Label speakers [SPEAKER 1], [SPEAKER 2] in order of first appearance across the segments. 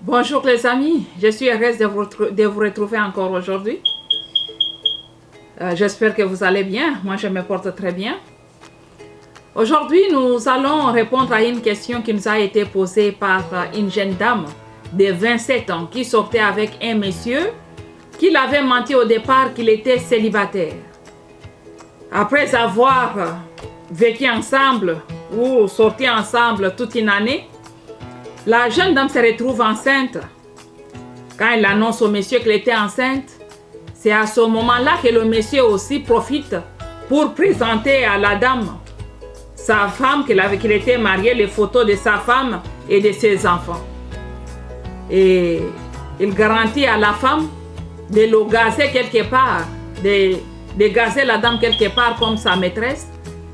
[SPEAKER 1] Bonjour les amis, je suis heureuse de vous retrouver encore aujourd'hui. J'espère que vous allez bien, moi je me porte très bien. Aujourd'hui, nous allons répondre à une question qui nous a été posée par une jeune dame de 27 ans qui sortait avec un monsieur qui l'avait menti au départ qu'il était célibataire. Après avoir vécu ensemble ou sorti ensemble toute une année, la jeune dame se retrouve enceinte. Quand elle annonce au monsieur qu'elle était enceinte, c'est à ce moment-là que le monsieur aussi profite pour présenter à la dame sa femme, qu'il était marié, les photos de sa femme et de ses enfants. Et il garantit à la femme de le gazer quelque part, de gazer la dame quelque part comme sa maîtresse,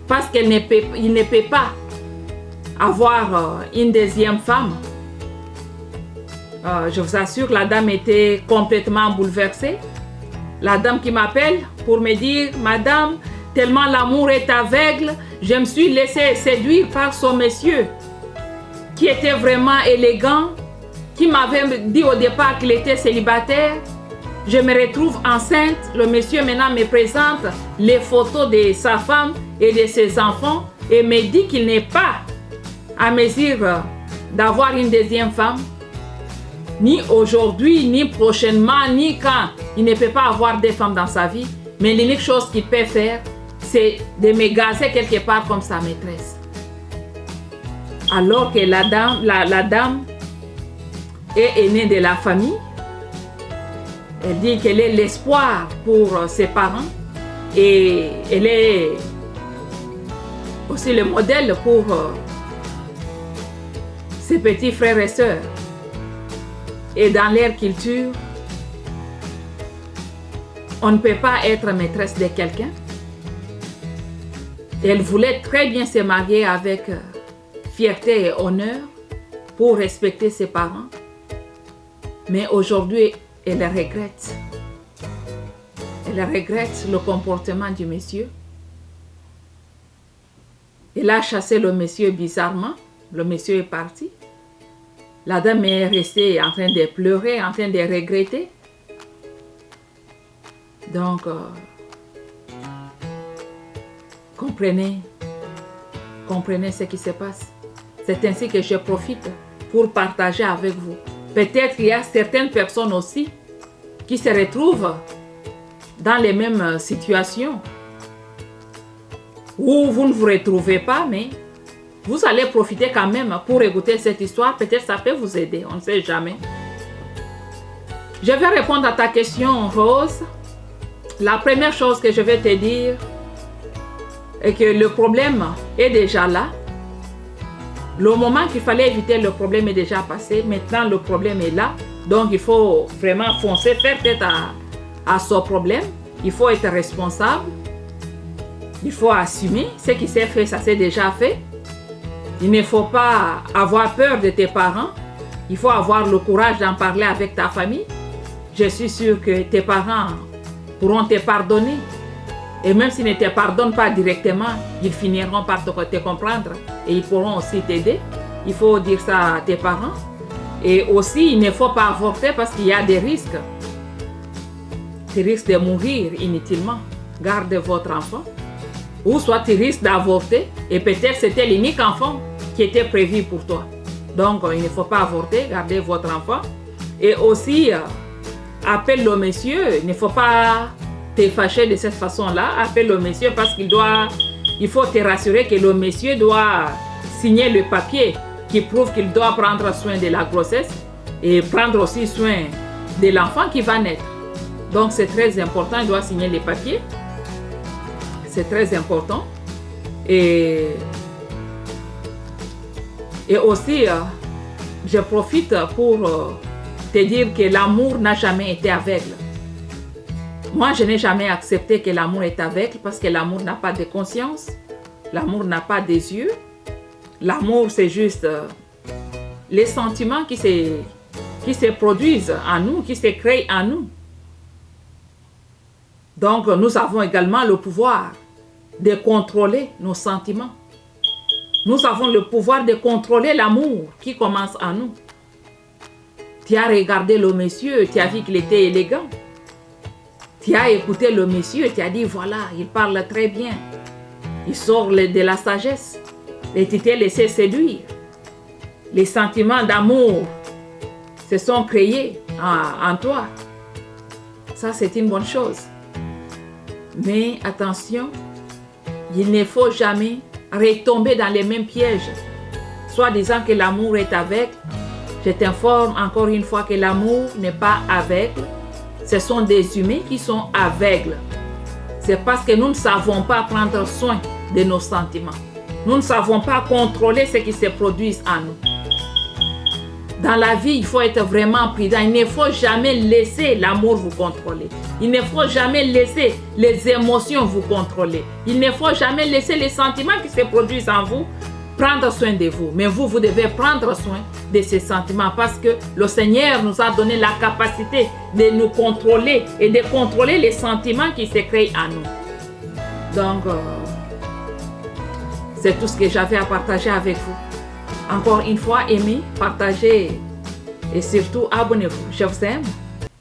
[SPEAKER 1] parce qu'il ne peut pas avoir une deuxième femme. Je vous assure, la dame était complètement bouleversée. La dame qui m'appelle pour me dire, Madame, tellement l'amour est aveugle, je me suis laissée séduire par ce monsieur qui était vraiment élégant, qui m'avait dit au départ qu'il était célibataire. Je me retrouve enceinte. Le monsieur maintenant me présente les photos de sa femme et de ses enfants et me dit qu'il n'est pas à mesure d'avoir une deuxième femme, ni aujourd'hui, ni prochainement, ni quand il ne peut pas avoir deux femmes dans sa vie, mais l'unique chose qu'il peut faire, c'est de me gazer quelque part comme sa maîtresse. Alors que la dame est aînée de la famille, elle dit qu'elle est l'espoir pour ses parents et elle est aussi le modèle pour ses petits frères et sœurs. Et dans leur culture, on ne peut pas être maîtresse de quelqu'un. Elle voulait très bien se marier avec fierté et honneur pour respecter ses parents. Mais aujourd'hui, elle regrette. Elle regrette le comportement du monsieur. Elle a chassé le monsieur bizarrement. Le monsieur est parti. La dame est restée en train de pleurer, en train de regretter. Donc, comprenez ce qui se passe. C'est ainsi que je profite pour partager avec vous. Peut-être qu'il y a certaines personnes aussi qui se retrouvent dans les mêmes situations où vous ne vous retrouvez pas, mais vous allez profiter quand même pour écouter cette histoire. Peut-être ça peut vous aider, on ne sait jamais. Je vais répondre à ta question, Rose. La première chose que je vais te dire est que le problème est déjà là. Le moment qu'il fallait éviter le problème est déjà passé. Maintenant, le problème est là. Donc, il faut vraiment foncer, faire tête à ce problème. Il faut être responsable. Il faut assumer ce qui s'est fait, ça s'est déjà fait. Il ne faut pas avoir peur de tes parents. Il faut avoir le courage d'en parler avec ta famille. Je suis sûre que tes parents pourront te pardonner. Et même s'ils ne te pardonnent pas directement, ils finiront par te comprendre et ils pourront aussi t'aider. Il faut dire ça à tes parents. Et aussi, il ne faut pas avorter parce qu'il y a des risques. Tu risques de mourir inutilement. Gardez votre enfant. Ou soit tu risques d'avorter et peut-être c'était l'unique enfant qui était prévu pour toi. Donc, il ne faut pas avorter, gardez votre enfant. Et aussi, appelle le monsieur, il ne faut pas te fâcher de cette façon-là. Appelle le monsieur parce il faut te rassurer que le monsieur doit signer le papier qui prouve qu'il doit prendre soin de la grossesse et prendre aussi soin de l'enfant qui va naître. Donc, c'est très important, il doit signer les papiers. C'est très important. Et aussi, je profite pour te dire que l'amour n'a jamais été aveugle. Moi, je n'ai jamais accepté que l'amour est aveugle parce que l'amour n'a pas de conscience. L'amour n'a pas des yeux. L'amour, c'est juste les sentiments qui se produisent en nous, qui se créent en nous. Donc, nous avons également le pouvoir de contrôler nos sentiments. Nous avons le pouvoir de contrôler l'amour qui commence en nous. Tu as regardé le monsieur, tu as vu qu'il était élégant. Tu as écouté le monsieur, tu as dit, voilà, il parle très bien. Il sort de la sagesse. Et tu t'es laissé séduire. Les sentiments d'amour se sont créés en toi. Ça, c'est une bonne chose. Mais attention, il ne faut jamais retomber dans les mêmes pièges. Soit disant que l'amour est aveugle. Je t'informe encore une fois que l'amour n'est pas aveugle. Ce sont des humains qui sont aveugles. C'est parce que nous ne savons pas prendre soin de nos sentiments. Nous ne savons pas contrôler ce qui se produit en nous. Dans la vie, il faut être vraiment prudent. Il ne faut jamais laisser l'amour vous contrôler. Il ne faut jamais laisser les émotions vous contrôler. Il ne faut jamais laisser les sentiments qui se produisent en vous prendre soin de vous. Mais vous devez prendre soin de ces sentiments parce que le Seigneur nous a donné la capacité de nous contrôler et de contrôler les sentiments qui se créent en nous. Donc, c'est tout ce que j'avais à partager avec vous. Encore une fois, aimez, partagez et surtout abonnez-vous. Je vous aime.